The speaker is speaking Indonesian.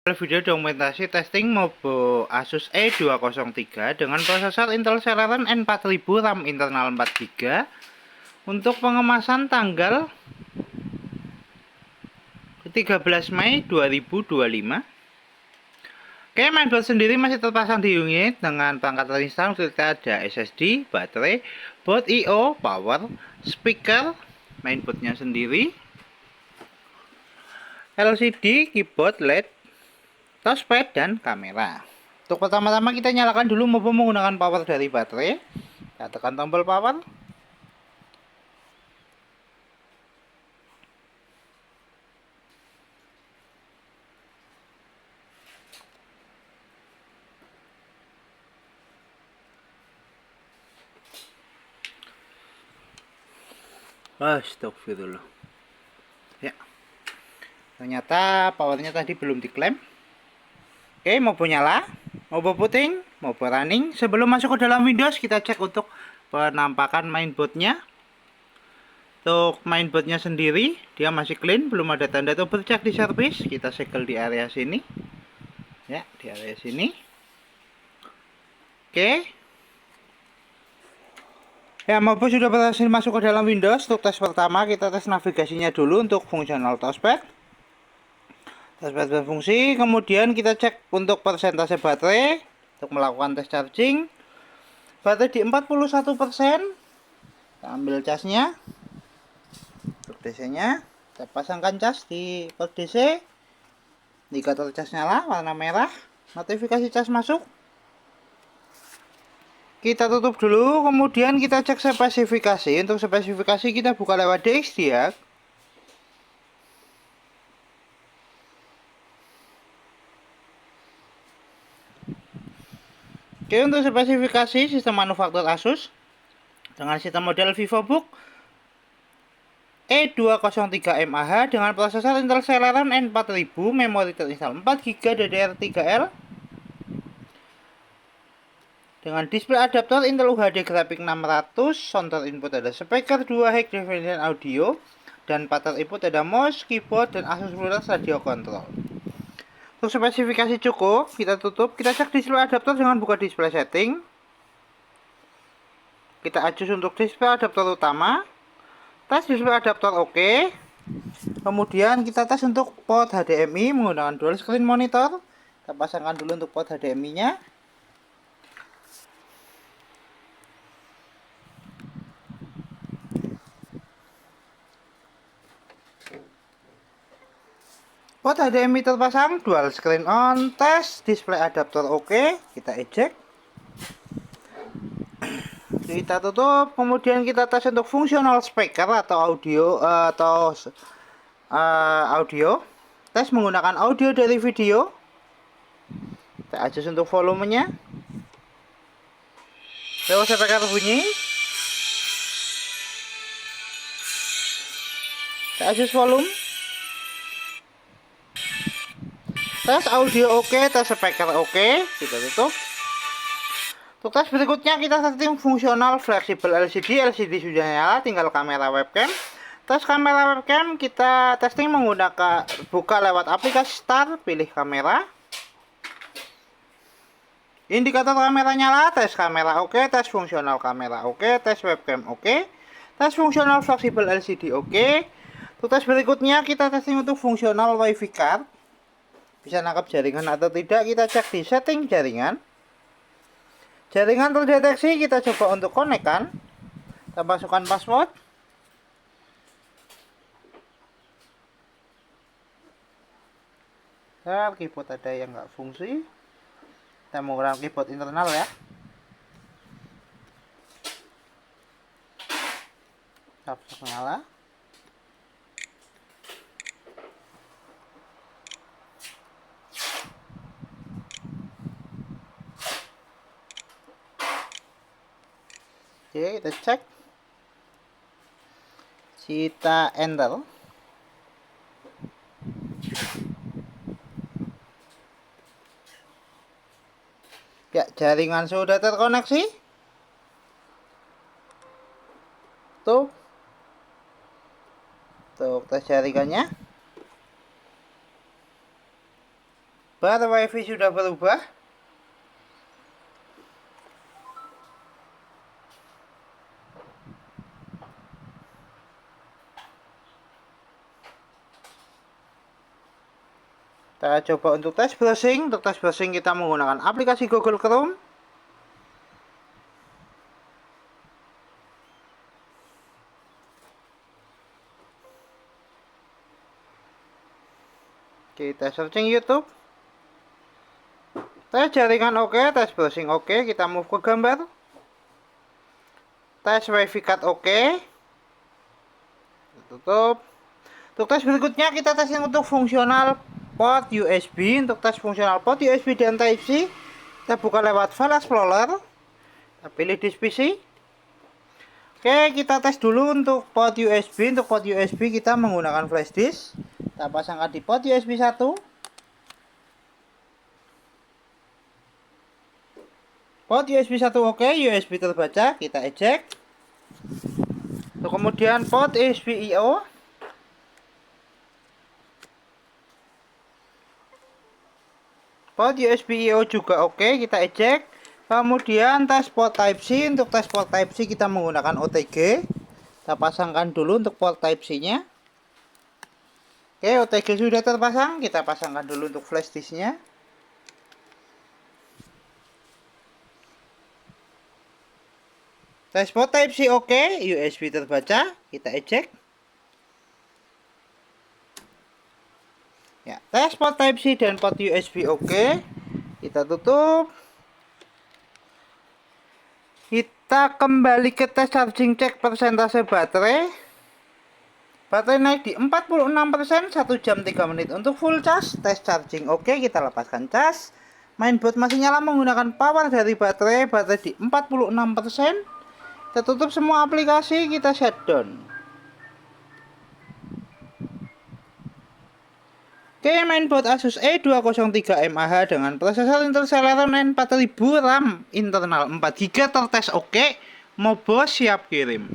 Video dokumentasi testing Mobo Asus E203 dengan prosesor Intel Celeron N4000 RAM internal 4GB untuk pengemasan tanggal 13 Mei 2025. Oke, mainboard sendiri masih terpasang di unit dengan perangkat terinstall. Kita ada SSD, baterai, board I/O, power, speaker, mainboardnya sendiri, LCD, keyboard, LED, touchpad, dan kamera. Untuk pertama-tama kita nyalakan dulu Mobo menggunakan power dari baterai. Kita tekan tombol power. Astagfirullah. Ya, ternyata powernya tadi belum diklaim. Oke, Mobo nyala, Mobo puting, Mobo running. Sebelum masuk ke dalam Windows, kita cek untuk penampakan mainboardnya. Untuk mainboardnya sendiri, dia masih clean, belum ada tanda atau bercak di servis. Kita segel di area sini. Ya, di area sini. Oke. Ya, Mobo sudah berhasil masuk ke dalam Windows. Untuk tes pertama, kita tes navigasinya dulu untuk fungsional touchpad. Touchpad berfungsi, kemudian kita cek untuk persentase baterai untuk melakukan tes charging. Baterai di 41%. Kita ambil casnya. Untuk DC-nya, kita pasangkan cas di port DC. Indikator cas nyala, warna merah. Notifikasi cas masuk. Kita tutup dulu, kemudian kita cek spesifikasi. Untuk spesifikasi kita buka lewat DXD ya. Oke, untuk spesifikasi sistem manufaktur Asus dengan sistem model VivoBook E203 mAh dengan prosesor Intel Celeron N4000, memori terinstall 4GB DDR3L, dengan display adaptor Intel UHD grafik 600, sound input ada speaker 2 high definition audio, dan pattern input ada mouse, keyboard, dan Asus Bluetooth radio control. Untuk spesifikasi cukup, kita tutup, kita cek display adaptor dengan buka display setting. Kita adjust untuk display adaptor utama. Tes display adaptor oke. Kemudian kita tes untuk port HDMI menggunakan dual screen monitor. Kita pasangkan dulu untuk port HDMI-nya. Port HDMI terpasang, dual screen on, tes display adaptor oke. Kita eject. Kita tutup, kemudian kita tes untuk fungsional speaker atau audio. Tes menggunakan audio dari video. Kita adjust untuk volumenya. Lewat speaker bunyi. Kita adjust volume. Tes audio oke, tes speaker oke. Kita tutup. Untuk tes berikutnya kita setting fungsional fleksibel LCD. LCD sudah nyala, tinggal kamera webcam. Tes kamera webcam kita testing menggunakan buka lewat aplikasi Start, pilih kamera. Indikator kamera nyala, tes kamera oke, tes fungsional kamera oke, tes webcam oke, tes fungsional fleksibel LCD oke. Untuk tes berikutnya kita testing untuk fungsional WiFi card. Bisa nangkap jaringan atau tidak, kita cek di setting jaringan. Jaringan terdeteksi, kita coba untuk konekkan. Kita masukkan password. Keyboard ada yang nggak fungsi. Kita menggunakan keyboard internal ya. Kita nyala. Oke, kita cek. Kita enter. Ya, jaringan sudah terkoneksi. Tuh. Tuh, tes jaringannya. Bar WiFi sudah berubah. Kita coba untuk tes browsing. Untuk tes browsing kita menggunakan aplikasi Google Chrome. Kita searching YouTube. Tes jaringan oke, tes browsing oke, kita move ke gambar. Tes WiFi card oke. Tutup. Untuk tes berikutnya kita tes untuk fungsional port USB. Untuk tes fungsional port USB dan Type-C, kita buka lewat File Explorer. Kita pilih disk PC. Oke, kita tes dulu untuk port USB. Untuk port USB kita menggunakan flash disk. Kita pasangkan di port USB 1. Port USB 1 oke, USB terbaca, kita eject. Untuk kemudian port USB I/O. Port USB I/O juga oke, kita eject. Kemudian tes port Type-C. Untuk tes port Type-C kita menggunakan OTG. Kita pasangkan dulu untuk port Type-C-nya. Oke, OTG sudah terpasang. Kita pasangkan dulu untuk flash disk-nya. Tes port Type-C oke, USB terbaca, kita eject. Ya, tes port Type-C dan port USB oke. Kita tutup. Kita kembali ke tes charging, cek persentase baterai. Baterai naik di 46%, 1 jam 3 menit untuk full charge. Tes charging oke, kita lepaskan cas. Mainboard masih nyala menggunakan power dari baterai di 46%. Kita tutup semua aplikasi, kita shutdown. Oke, mainboard Asus E203 mAh dengan prosesor Intel Celeron 4000, RAM internal 4GB tertes oke. Mobo siap kirim.